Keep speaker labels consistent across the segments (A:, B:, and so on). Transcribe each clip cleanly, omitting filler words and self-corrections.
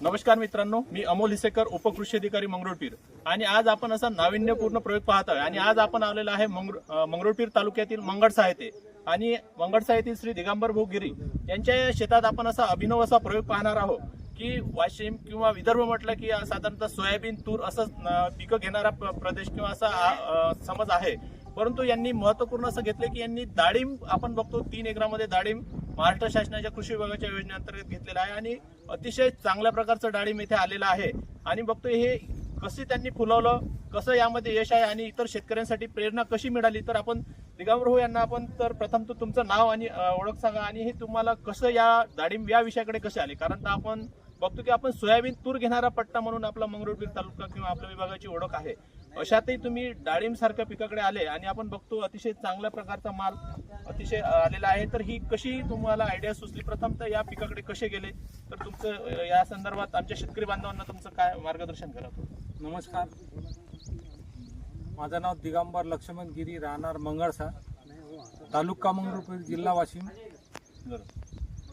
A: नमस्कार मित्रांनो, मी अमोल हिसेकर, उपकृषी अधिकारी मंगरुळपीर. आणि आज आपण असा नाविन्यपूर्ण प्रयोग पाहत आहे. आणि आज आपण आलेलो आहे मंगरुळपीर तालुक्यातील मंगळसा येथे. आणि मंगळसा येथील श्री दिगंबर भाऊ गिरी यांच्या शेतात आपण असा अभिनव असा प्रयोग पाहणार आहोत की वाशिम किंवा विदर्भ म्हटलं की साधारणतः सोयाबीन, तूर असं पिकं घेणारा प्रदेश किंवा असा समज आहे. परंतु यांनी महत्त्वपूर्ण असं घेतलं की यांनी डाळिंब, आपण बघतो 3 एकरामध्ये डाळिंब महाराष्ट्र शासनाच्या कृषी विभागाच्या योजनेअंतर्गत घेतलेला आहे. आणि अतिशय चांगल्या प्रकारचं डाळिंब इथे आलेलं आहे. आणि बघतो हे कसे त्यांनी फुलवलं, कसं यामध्ये यश आहे आणि इतर शेतकऱ्यांसाठी प्रेरणा कशी मिळाली. तर आपण दिगंबर भाऊ यांना आपण तर प्रथम तर तुमचं नाव आणि ओळख सांगा, आणि हे तुम्हाला कसं या डाळिंब या विषयाकडे कसे आले. कारण तर आपण बघतो की आपण सोयाबीन, तूर घेणारा पट्टा म्हणून आपला मंगरुळपीर तालुका किंवा आपल्या विभागाची ओळख आहे. अशातही तुम्ही डाळिंब सारख्या पिकाकडे आले आणि आपण बघतो अतिशय चांगल्या प्रकारचा माल अतिशय आलेला आहे. तर ही कशी तुम्हाला आयडिया सुचली, प्रथम तर या पिकाकडे कसे गेले, तर तुमचं या संदर्भात आमच्या शेतकरी बांधवांना तुमचं काय मार्गदर्शन करा.
B: नमस्कार, माझं नाव दिगंबर लक्ष्मण गिरी, राहणार मंगळसा, तालुका मंगरुळपीर, जिल्हा वाशिम.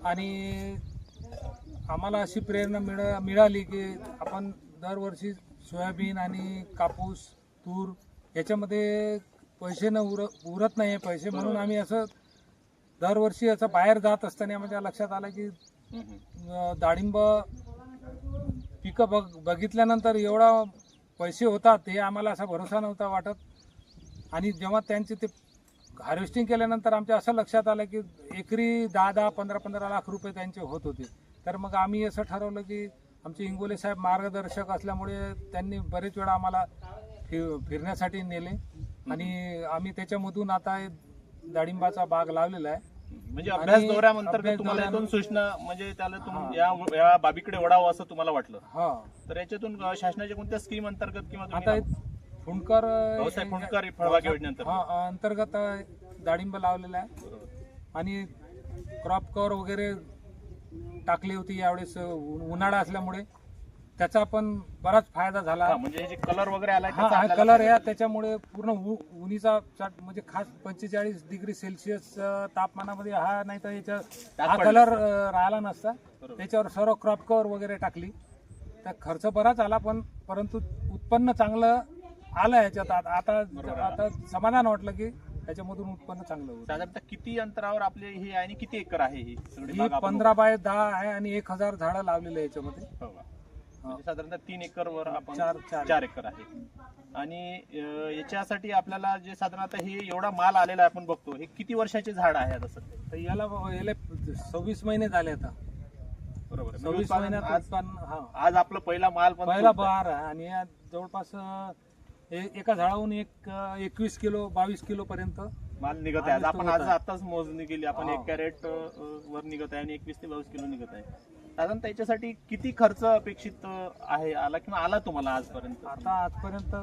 B: आणि आम्हाला अशी प्रेरणा मिळाली की आपण दरवर्षी सोयाबीन आणि कापूस, तूर याच्यामध्ये पैसे उरत नाही पैसे, म्हणून आम्ही असं दरवर्षी असं बाहेर जात असताना माझ्या लक्षात आलं की डाळिंब पिकं बघितल्यानंतर एवढा पैसे होतात हे आम्हाला असा भरोसा नव्हता वाटत. आणि जेव्हा त्यांचे ते हार्वेस्टिंग केल्यानंतर आमच्या असं लक्षात आलं की एकरी 10-10, 15-15 लाख रुपये त्यांचे होत होते. तर मग आम्ही असं ठरवलं की आमचे इंगोले साहेब मार्गदर्शक असल्यामुळे त्यांनी बरेच वेळा आम्हाला फिरण्यासाठी नेले. आणि आम्ही त्याच्यामधून आता डाळिंबाचा बाग लावलेला आहे.
A: म्हणजे अभ्यास दौऱ्यानंतर तुम्हाला यातून सूचना, म्हणजे त्याला या बाबीकडे वळावं असं तुम्हाला वाटलं.
B: हा,
A: तर याच्यातून शासनाच्या कोणत्या स्कीम अंतर्गत किंवा
B: आता फुंडकर
A: फळबाग योजनेअंतर्गत
B: अंतर्गत डाळिंब लावलेला आहे. आणि क्रॉप कव्हर वगैरे टाकली होती यावेळेस उन्हाळा असल्यामुळे, त्याचा पण बराच फायदा झाला.
A: म्हणजे जे कलर वगैरे आला,
B: कलर आहे त्याच्यामुळे पूर्ण उन्हीचा म्हणजे खास 45 डिग्री सेल्सिअस तापमानामध्ये हा, नाही तर याच्या हा कलर राहिला नसता. त्याच्यावर सर्व क्रॉप कव्हर वगैरे टाकली. त्या खर्च बराच आला, परंतु उत्पन्न चांगलं आलं याच्यात. आता समाधान वाटलं की त्याच्यामधून उत्पन्न चांगलं होतं.
A: साधारणतः किती अंतरावर आपले हे आणि किती एकर आहे ही सगळी?
B: 15 बाय 10 आहे आणि 1000 झाडं लावलेले याच्यामध्ये.
A: म्हणजे साधारणतः 3 एकर वर आपण
B: 4
A: एकर आहे. आणि याच्यासाठी आपल्याला जे साधारणतः हे एवढा माल आलेला आहे आपण बघतो, हे किती वर्षाचे झाड आहे आता सध्या?
B: तर याला 26 महिने झाले आता.
A: बरोबर,
B: 26 महिन्यात
A: आज आपला पहिला माल
B: पहिला बहार आहे. आणि या जवळपास एका झाडावरून 21 किलो 22 किलो पर्यंत
A: माल निघत आहे. आपण आताच मोजणी केली, आपण 1 कॅरेट वर निघत आहे आणि 21 ते 22 किलो निघत आहे. साधारण त्याच्यासाठी किती खर्च अपेक्षित आहे आला किंवा आला तुम्हाला आजपर्यंत?
B: आता आजपर्यंत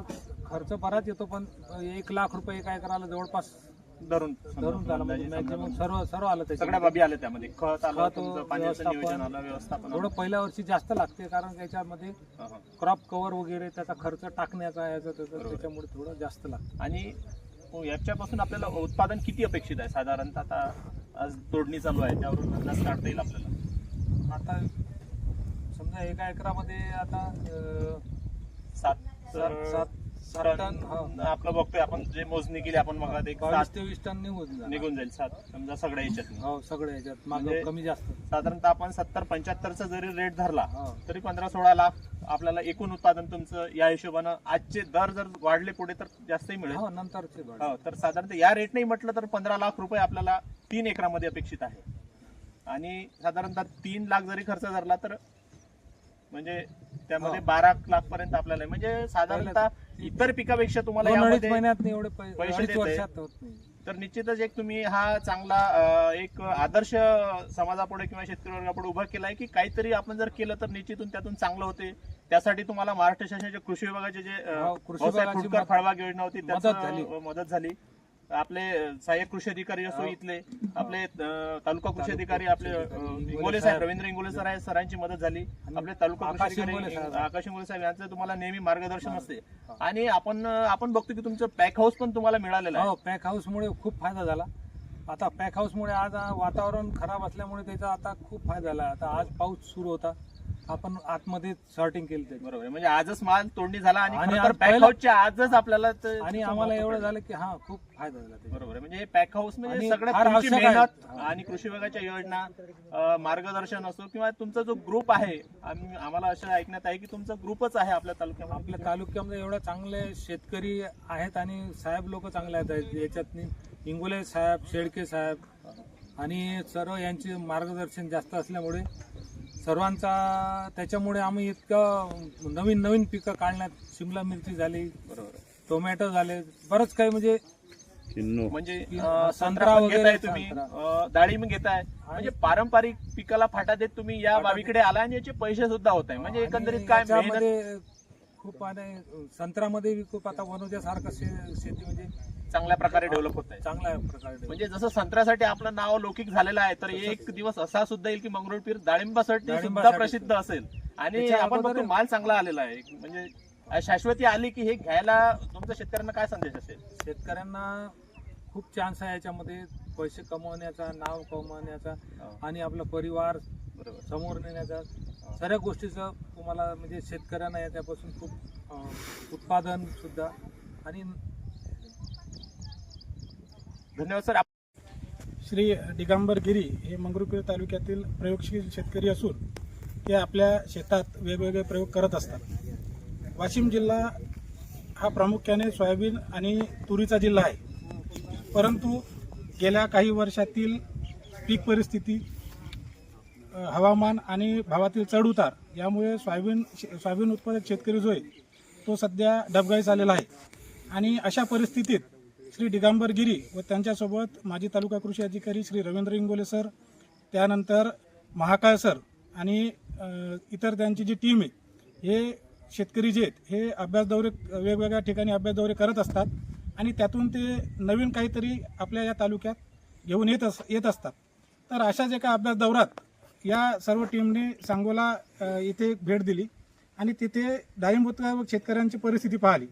B: खर्च बराच येतो, पण 1 लाख रुपये एका एकराला जवळपास धरून झालं. मॅक्झिमम सर्व आलं,
A: सगळ्या बाबी आल्या त्यामध्ये. खत आलं, पाण्याचं नियोजन आलं, व्यवस्थापन.
B: थोडं पहिल्या वर्षी जास्त लागते, कारण त्याच्यामध्ये क्रॉप कव्हर वगैरे त्याचा खर्च टाकण्याचा त्याच्यामुळे थोडं जास्त लागतं.
A: आणि याच्यापासून आपल्याला उत्पादन किती अपेक्षित आहे साधारणतः? आता आज तोडणी चालू आहे, त्यावरून अंदाज काढता येईल आपल्याला.
B: आता समजा एका एकरामध्ये आता
A: 7 टन आपलं बघतोय आपण, जे मोजणी केली आपण मग
B: 22 ते 20 टन निघून जाईल.
A: 7 समजा सगळ्या याच्यात.
B: हो, सगळ्या याच्यात मागे कमी जास्त.
A: साधारणतः आपण 70-75चा जरी रेट धरला तरी 15-16 लाख आपल्याला एकूण उत्पादन तुमचं या हिशोबानं. आजचे दर जर वाढले पुढे तर जास्तही मिळेल.
B: नंतरचे
A: तर साधारणतः या रेट नाही म्हटलं तर 15 लाख रुपये आपल्याला 3 एकरामध्ये अपेक्षित आहे. आणि साधारणतः 3 लाख जरी खर्च धरला तर म्हणजे त्यामध्ये 12 लाख पर्यंत आपल्याला, म्हणजे साधारणतः इतर पिकापेक्षा तुम्हाला
B: महिन्यात एवढे पैसे वर्षात होत नाही.
A: तर निश्चितच एक तुम्ही हा चांगला एक आदर्श समाजापुढे किंवा शेतकरी वर्गापुढे उभा केलाय की काहीतरी आपण जर केलं तर निश्चितून त्यातून चांगलं होते. त्यासाठी तुम्हाला महाराष्ट्र शासनाच्या कृषी विभागाचे जे फळबाग योजना होती त्याची मदत झाली. आपले सहाय्यक कृषी अधिकारी असो, इथले आपले तालुका कृषी अधिकारी आपले इंगोले साहेब, रवींद्र इंगोले सर आहे, सरांची मदत झाली. आपले तालुका कृषी अधिकारी आकाश इंगोले साहेब यांचं तुम्हाला नेहमी मार्गदर्शन असते. आणि आपण बघतो की तुमचं पॅक हाऊस पण तुम्हाला मिळालेलं आहे.
B: पॅक हाऊस मुळे खूप फायदा झाला. आता पॅक हाऊस मुळे आज वातावरण खराब असल्यामुळे त्याचा आता खूप फायदा झाला. आता आज पाऊस सुरू होता, आपण आतमध्ये सॉर्टिंग केली त्याची.
A: बरोबर आहे. म्हणजे आजच माल तोडणी झाला आणि
B: आणि
A: खरं
B: आज
A: तर पॅक
B: पहिला-
A: हाऊसच्या आजच आपल्याला
B: आणि आम्हाला एवढं झालं की हा खूप फायदा झाला त्याचा.
A: बरोबर आहे. म्हणजे हे पॅक हाऊस म्हणजे
B: आणि
A: सगळ्यात
B: फार
A: तुमची
B: आवश्यक आहे.
A: मेहनत आणि कृषी विभागाच्या योजना, मार्गदर्शन असो किंवा तुमचा जो ग्रुप आहे, आम्हाला असं ऐकण्यात आहे की तुमचा ग्रुपच आहे आपल्या तालुक्यामध्ये.
B: आपल्या तालुक्यामध्ये एवढे चांगले शेतकरी आहेत आणि साहेब लोक चांगले आहेत याच्यात. इंगोले साहेब, शेळके साहेब आणि सर्व यांचे मार्गदर्शन जास्त असल्यामुळे सर्वांचा त्याच्यामुळे आम्ही इतकं नवीन नवीन पिकं काढण्यात, शिमला मिरची झाली,
A: बरोबर आहे.
B: टोमॅटो झाले, बरंच काही म्हणजे
A: म्हणजे
B: संत्रा
A: संत्रा पण
B: वगैरे,
A: घेताय तुम्ही,
B: संत्रा.
A: डाळिंब घेताय, म्हणजे पारंपरिक पिकाला फाटा देत तुम्ही या बाबीकडे आला आणि याचे पैसे सुद्धा होत आहे. म्हणजे एकंदरीत काय मेहनत.
B: याच्यामध्ये खूप आणि संत्र्यामध्ये खूप आता वनोजासारखं शेती म्हणजे
A: चांगल्या प्रकारे डेव्हलप होत आहे.
B: चांगल्या प्रकारे
A: म्हणजे जसं संत्र्यासाठी आपलं नाव लौकिक झालेलं आहे, तर एक दिवस असा सुद्धा येईल की मंगरुळपीर डाळिंबासाठी सुद्धा
B: डाळिंबासाठी
A: प्रसिद्ध असेल. आणि
B: त्याच्या
A: आपण
B: अगोदर-
A: बघतो माल चांगला आलेला आहे. म्हणजे शाश्वती आली की हे घ्यायला तुमच्या शेतकऱ्यांना काय संदेश असेल?
B: शेतकऱ्यांना खूप चान्स आहे याच्यामध्ये, पैसे कमवण्याचा, नाव कमवण्याचा आणि आपला परिवार
A: बरोबर.
B: समोर नेण्याचा, सर्व गोष्टीचं तुम्हाला म्हणजे शेतकऱ्यांना याच्यापासून खूप उत्पादन सुद्धा. आणि
A: धन्यवाद सर.
C: श्री दिगंबर गिरी हे मंगरुळपीर तालुक्यातील प्रयोगशील शेतकरी असून ते आपल्या शेतात वेगवेगळे प्रयोग करत असतात. वाशिम जिल्हा हा प्रामुख्याने सोयाबीन आणि तुरीचा जिल्हा आहे, परंतु गेल्या काही वर्षातील पीक परिस्थिती, हवामान आणि भावातील चढउतार यामुळे सोयाबीन उत्पादक शेतकरी जो आहे तो सध्या डबघाईस आलेला आहे. आणि अशा परिस्थितीत श्री दिगंबर गिरी व त्यांच्यासोबत माजी तालुका कृषी अधिकारी श्री रवींद्र इंगोले सर, त्यानंतर महाकाळ सर आणि इतर त्यांची जी टीम आहे, हे शेतकरी जे आहेत हे अभ्यास दौरे, वेगवेगळ्या ठिकाणी अभ्यास दौरे करत असतात आणि त्यातून ते नवीन काहीतरी आपल्या या तालुक्यात घेऊन येत असतात. तर अशाच एका अभ्यास दौऱ्यात या सर्व टीमने सांगोला इथे भेट दिली आणि तिथे डाळिंब उत्पादक शेतकऱ्यांची परिस्थिती पाहिली.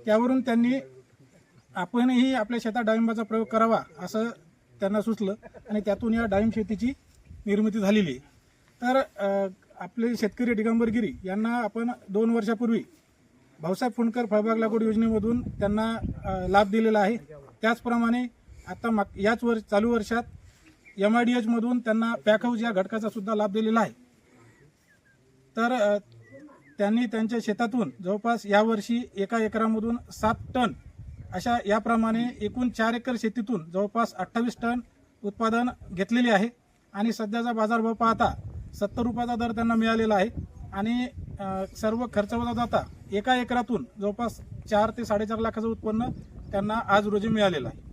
C: त्यावरून त्यांनी आपणही आपल्या शेतात डाळिंबाचा प्रयोग करावा असं त्यांना सुचलं आणि त्यातून या डाळिंब शेतीची निर्मिती झालेली आहे. तर आपले शेतकरी दिगंबर गिरी यांना आपण 2 वर्षापूर्वी भाऊसाहेब फुंडकर फळबाग लागवड योजनेमधून त्यांना लाभ दिलेला आहे. त्याचप्रमाणे आता चालू वर्षात MIDH मधून त्यांना पॅक हाऊस या घटकाचा सुद्धा लाभ दिलेला आहे. तर त्यांनी त्यांच्या शेतातून जवळपास यावर्षी एका एकरामधून 7 टन अशा याप्रमाणे एकूण 4 एकर शेतीतून जवळपास 28 टन उत्पादन घेतलेले आहे. आणि सध्याचा बाजारभाव पाहता 70 रुपयाचा दर त्यांना मिळालेला आहे. आणि सर्व खर्च वजा जाता एका एकरातून जवळपास 4 ते 4.5 लाखाचं उत्पन्न त्यांना आज रोजी मिळालेलं आहे.